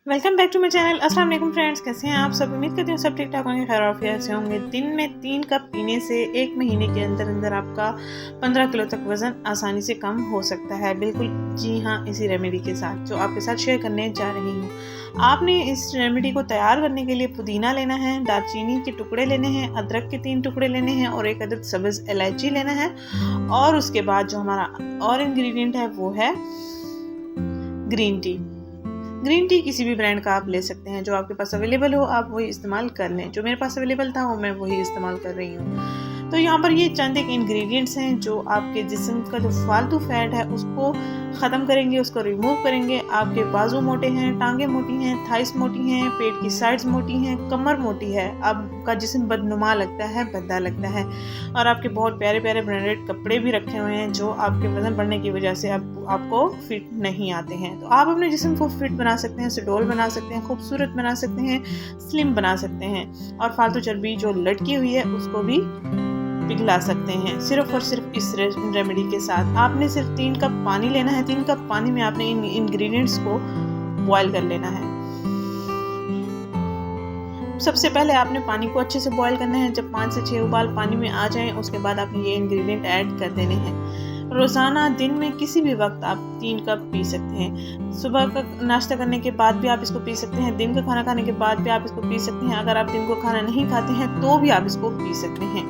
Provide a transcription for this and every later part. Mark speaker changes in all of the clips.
Speaker 1: Welcome back to my channel. अस्सलाम वालेकुम friends, कैसे हैं आप सब। उम्मीद करती हूँ सब ठीक ठाक होंगे, खैर और से होंगे। दिन में 3 कप पीने से 1 महीने के अंदर अंदर आपका 15 किलो तक वज़न आसानी से कम हो सकता है। बिल्कुल जी हाँ, इसी रेमेडी के साथ जो आपके साथ शेयर करने जा रही हूँ। आपने इस रेमेडी को तैयार करने के लिए पुदीना लेना है, दालचीनी के टुकड़े लेने हैं, अदरक के 3 टुकड़े लेने हैं और 1 अदद सब्ज़ इलायची लेना है। और उसके बाद जो हमारा और इंग्रेडिएंट है वो है ग्रीन टी। ग्रीन टी किसी भी ब्रांड का आप ले सकते हैं, जो आपके पास अवेलेबल हो आप वही इस्तेमाल कर लें। जो मेरे पास अवेलेबल था वो मैं वही इस्तेमाल कर रही हूँ। तो यहाँ पर ये चंद एक इंग्रेडिएंट्स हैं जो आपके जिस्म का जो फालतू फैट है उसको ख़त्म करेंगे, उसको रिमूव करेंगे। आपके बाजू मोटे हैं, टांगे मोटी हैं, थाइस मोटी हैं, पेट की साइड्स मोटी हैं, कमर मोटी है, आपका जिस्म बदनुमा लगता है, भद्दा लगता है और आपके बहुत प्यारे प्यारे ब्रांडेड कपड़े भी रखे हुए हैं जो आपके वज़न बढ़ने की वजह से आपको फिट नहीं आते हैं। तो आप अपने जिस्म को फिट बना सकते हैं, सुडौल बना सकते हैं, खूबसूरत बना सकते हैं, स्लिम बना सकते हैं और फालतू चर्बी जो लटकी हुई है उसको भी पिघला सकते हैं, सिर्फ और सिर्फ इस रेमेडी के साथ। आपने सिर्फ 3 कप पानी लेना है। 3 कप पानी में आपने इन इंग्रेडिएंट्स को बॉईल कर लेना है। सबसे पहले आपने पानी को अच्छे से बॉईल करना है। जब 5 से 6 उबाल पानी में आ जाएं उसके बाद आपने ये इंग्रेडिएंट ऐड कर देने हैं। रोज़ाना दिन में किसी भी वक्त आप 3 कप पी सकते हैं। सुबह का नाश्ता करने के बाद भी आप इसको पी सकते हैं, दिन का खाना खाने के बाद भी आप इसको पी सकते हैं। अगर आप दिन को खाना नहीं खाते हैं तो भी आप इसको पी सकते हैं।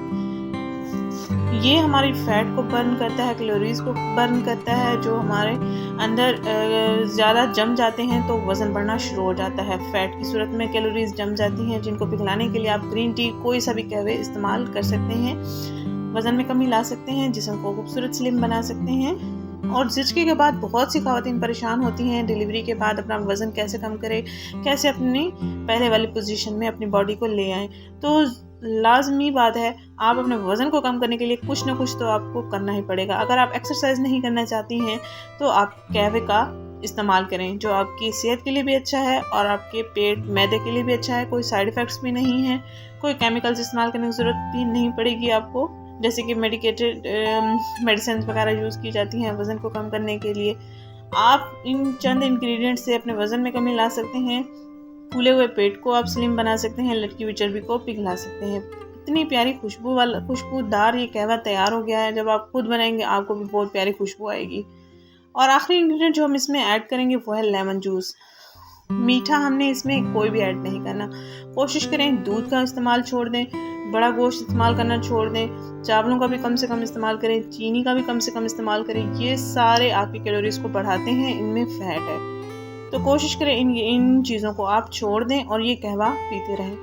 Speaker 1: ये हमारी फैट को बर्न करता है, कैलोरीज को बर्न करता है। जो हमारे अंदर ज़्यादा जम जाते हैं तो वज़न बढ़ना शुरू हो जाता है। फैट की सूरत में कैलोरीज जम जाती हैं जिनको पिघलाने के लिए आप ग्रीन टी कोई सा भी कहवे इस्तेमाल कर सकते हैं। वज़न में कमी ला सकते हैं, जिस्म को खूबसूरत स्लिम बना सकते हैं। और ज़िचकी के बाद बहुत सी ख़वातीन परेशान होती हैं डिलीवरी के बाद अपना वज़न कैसे कम करें, कैसे अपनी पहले वाली पोजीशन में अपनी बॉडी को ले आएँ। तो लाजमी बात है, आप अपने वज़न को कम करने के लिए कुछ ना कुछ तो आपको करना ही पड़ेगा। अगर आप एक्सरसाइज नहीं करना चाहती हैं तो आप कहवे का इस्तेमाल करें, जो आपकी सेहत के लिए भी अच्छा है और आपके पेट मैदे के लिए भी अच्छा है। कोई साइड इफ़ेक्ट्स भी नहीं है, कोई केमिकल्स इस्तेमाल करने की ज़रूरत भी नहीं पड़ेगी आपको, जैसे कि मेडिकेटेड मेडिसिन वगैरह यूज़ की जाती हैं वज़न को कम करने के लिए। आप इन चंद इंग्रेडिएंट्स से अपने वज़न में कमी ला सकते हैं। फूले हुए पेट को आप स्लिम बना सकते हैं, लटकी हुई चर्बी को पिघला सकते हैं। इतनी प्यारी खुशबूदार ये कहवा तैयार हो गया है। जब आप खुद बनाएंगे आपको भी बहुत प्यारी खुशबू आएगी। और आखिरी इंग्रेडिएंट जो हम इसमें ऐड करेंगे वो है लेमन जूस। मीठा हमने इसमें कोई भी ऐड नहीं करना। कोशिश करें दूध का इस्तेमाल छोड़ दें, बड़ा गोश्त इस्तेमाल करना छोड़ दें, चावलों का भी कम से कम इस्तेमाल करें, चीनी का भी कम से कम इस्तेमाल करें। ये सारे आपकी कैलोरीज को बढ़ाते हैं, इनमें फैट है। तो कोशिश करें इन चीज़ों को आप छोड़ दें और ये कहवा पीते रहें।